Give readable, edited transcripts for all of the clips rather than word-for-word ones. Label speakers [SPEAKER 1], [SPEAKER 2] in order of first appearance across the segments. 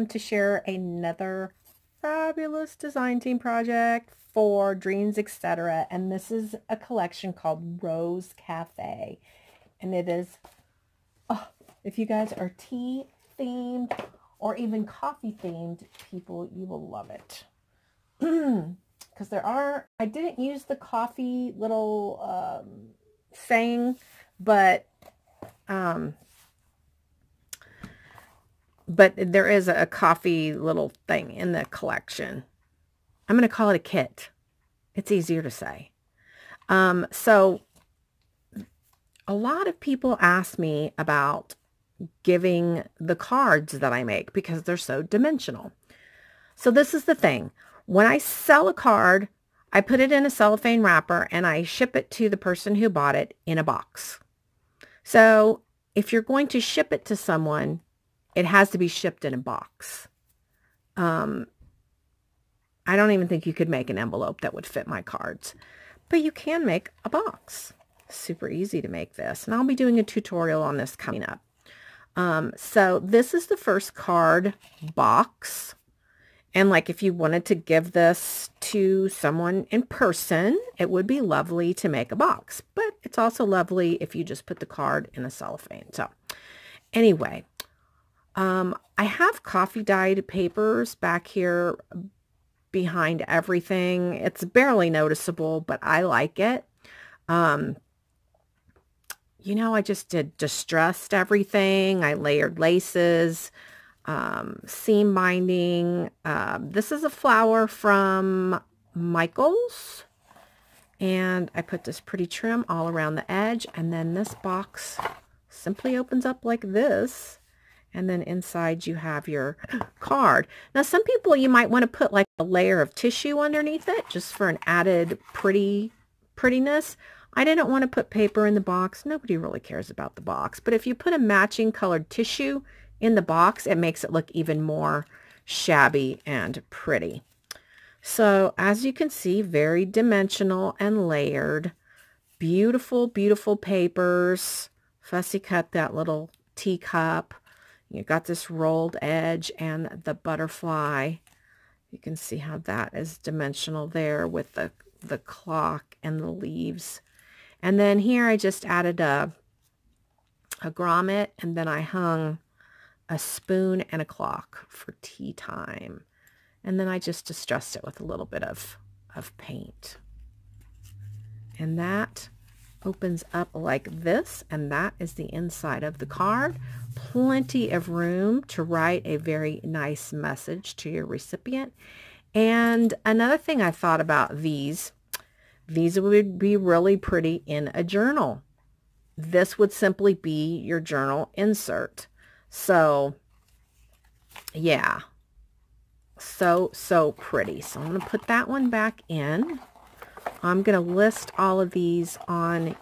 [SPEAKER 1] to share another fabulous design team project for Dreams, etc. And this is a collection called Rose Cafe. And it is, oh, if you guys are tea themed or even coffee themed people, you will love it. Because I didn't use the coffee little saying, but there is a coffee little thing in the collection. I'm going to call it a kit. It's easier to say. So a lot of people ask me about giving the cards that I make because they're so dimensional. So this is the thing. When I sell a card, I put it in a cellophane wrapper and I ship it to the person who bought it in a box. So if you're going to ship it to someone, it has to be shipped in a box. I don't even think you could make an envelope that would fit my cards, but you can make a box. Super easy to make this, and I'll be doing a tutorial on this coming up. So this is the first card box. And like if you wanted to give this to someone in person, it would be lovely to make a box, but it's also lovely if you just put the card in a cellophane. So anyway, I have coffee dyed papers back here behind everything. It's barely noticeable, but I like it. You know, I just did distressed everything. I layered laces, seam binding. This is a flower from Michael's, and I put this pretty trim all around the edge, and then this box simply opens up like this, and then inside you have your card. Now some people, you might want to put like a layer of tissue underneath it just for an added prettiness. I didn't want to put paper in the box. Nobody really cares about the box, but if you put a matching colored tissue in the box, it makes it look even more shabby and pretty. So as you can see, very dimensional and layered. Beautiful, beautiful papers. Fussy cut that little teacup. You got this rolled edge and the butterfly. You can see how that is dimensional there with the clock and the leaves. And then here I just added a grommet, and then I hung a spoon and a clock for tea time. And then I just distressed it with a little bit of paint. And that opens up like this, and that is the inside of the card. Plenty of room to write a very nice message to your recipient. And another thing I thought about these would be really pretty in a journal. This would simply be your journal insert. So yeah, so pretty. So I'm going to put that one back in. I'm going to list all of these on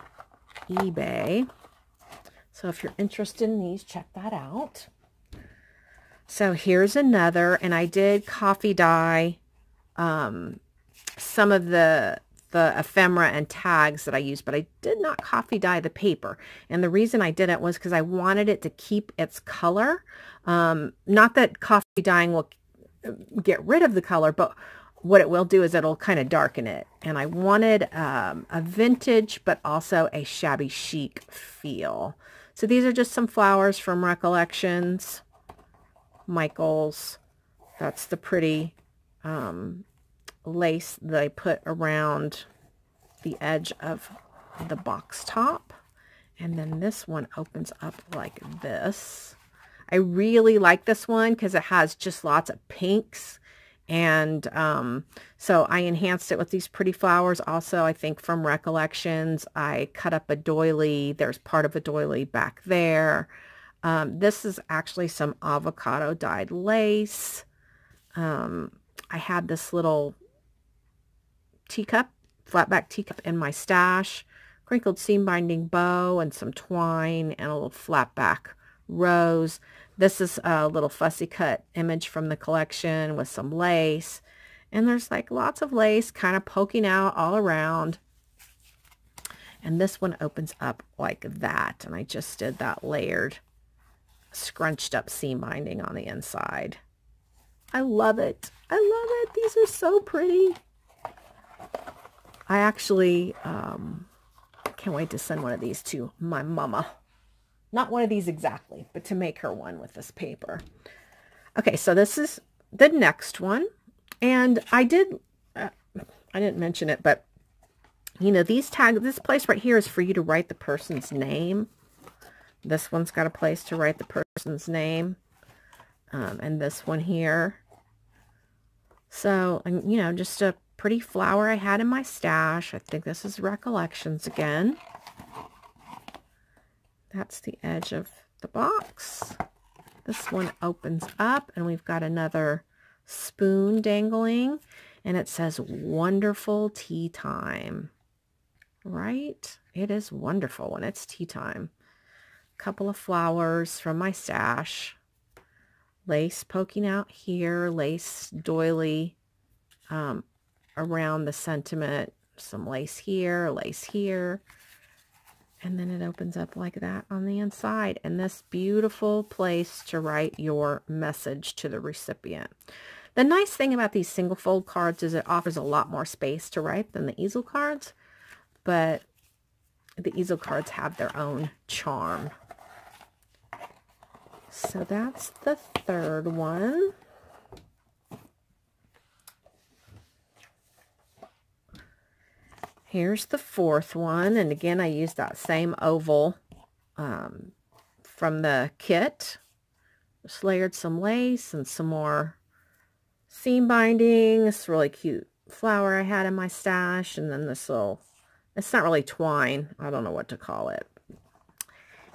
[SPEAKER 1] eBay. So if you're interested in these, check that out. So here's another, and I did coffee dye some of the ephemera and tags that I used, but I did not coffee dye the paper. And the reason I didn't was because I wanted it to keep its color. Not that coffee dyeing will get rid of the color, but what it will do is it'll kind of darken it. And I wanted a vintage, but also a shabby chic feel. So these are just some flowers from Recollections, Michael's. That's the pretty lace that I put around the edge of the box top. And then this one opens up like this. I really like this one because it has just lots of pinks. And so I enhanced it with these pretty flowers. Also, I think from Recollections, I cut up a doily. There's part of a doily back there. This is actually some avocado dyed lace. I had this little teacup, flat back teacup in my stash, crinkled seam binding bow and some twine and a little flat back rose. This is a little fussy cut image from the collection with some lace, and there's like lots of lace kind of poking out all around. And this one opens up like that, and I just did that layered scrunched up seam binding on the inside. I love it. I love it. These are so pretty. I actually can't wait to send one of these to my mama. Not one of these exactly, but to make her one with this paper. Okay, so this is the next one. And I didn't mention it, but you know, these tags, this place right here is for you to write the person's name. This one's got a place to write the person's name. And this one here. So, you know, just a pretty flower I had in my stash. I think this is Recollections again. That's the edge of the box. This one opens up and we've got another spoon dangling. And it says, wonderful tea time. Right? It is wonderful when it's tea time. Couple of flowers from my stash. Lace poking out here. Lace doily around the sentiment. Some lace here, lace here. And then it opens up like that on the inside. And this beautiful place to write your message to the recipient. The nice thing about these single fold cards is it offers a lot more space to write than the easel cards. But the easel cards have their own charm. So that's the third one. Here's the fourth one. And again, I used that same oval from the kit. Just layered some lace and some more seam binding. This really cute flower I had in my stash. And then this little, it's not really twine. I don't know what to call it.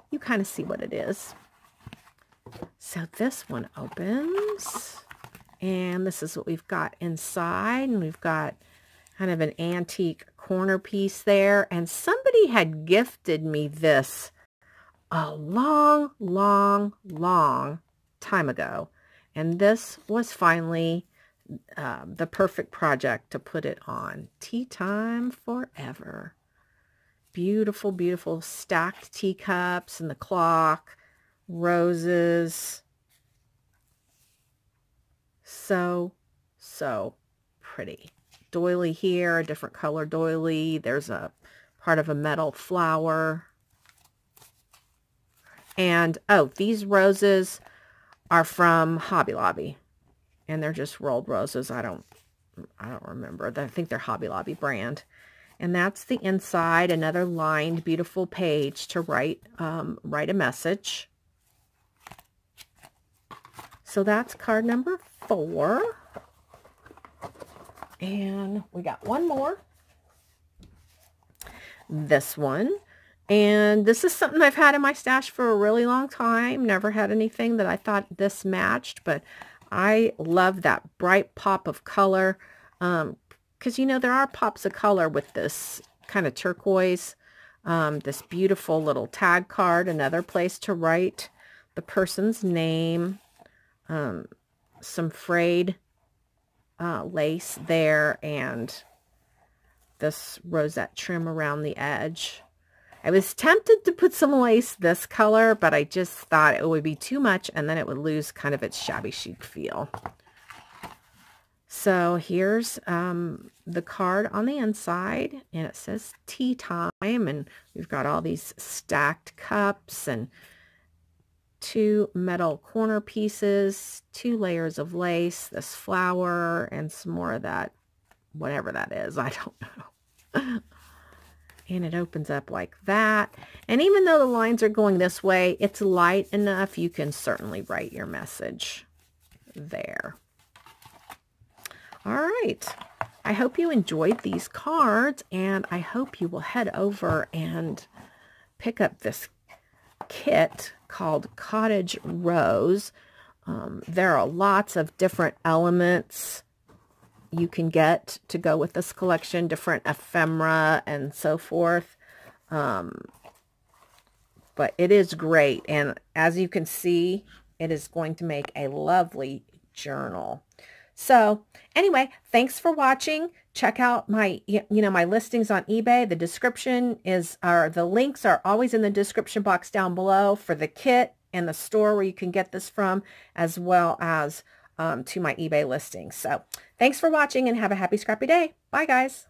[SPEAKER 1] You kind of see what it is. So this one opens. And this is what we've got inside. And we've got kind of an antique corner piece there. And somebody had gifted me this a long, long, long time ago. And this was finally the perfect project to put it on. Tea time forever. Beautiful, beautiful stacked teacups and the clock. Roses. So, so pretty. Doily here, a different color doily. There's a part of a metal flower. And, oh, these roses are from Hobby Lobby. And they're just rolled roses. I don't remember. I think they're Hobby Lobby brand. And that's the inside, another lined, beautiful page to write a message. So that's card number 4. And we got one more. This one. And this is something I've had in my stash for a really long time. Never had anything that I thought this matched, but I love that bright pop of color. Because, you know, there are pops of color with this kind of turquoise. This beautiful little tag card. Another place to write the person's name. Some frayed lace there, and this rosette trim around the edge. I was tempted to put some lace this color, but I just thought it would be too much and then it would lose kind of its shabby chic feel. So here's the card on the inside, and it says tea time, and we've got all these stacked cups and 2 metal corner pieces, 2 layers of lace, this flower, and some more of that, whatever that is, I don't know. And it opens up like that. And even though the lines are going this way, it's light enough you can certainly write your message there. All right. I hope you enjoyed these cards, and I hope you will head over and pick up this kit called Cottage Rose. There are lots of different elements you can get to go with this collection, different ephemera and so forth. But it is great, and as you can see, it is going to make a lovely journal. So anyway, thanks for watching. Check out my, my listings on eBay. The description the links are always in the description box down below for the kit and the store where you can get this from, as well as to my eBay listing. So thanks for watching and have a happy scrappy day. Bye guys.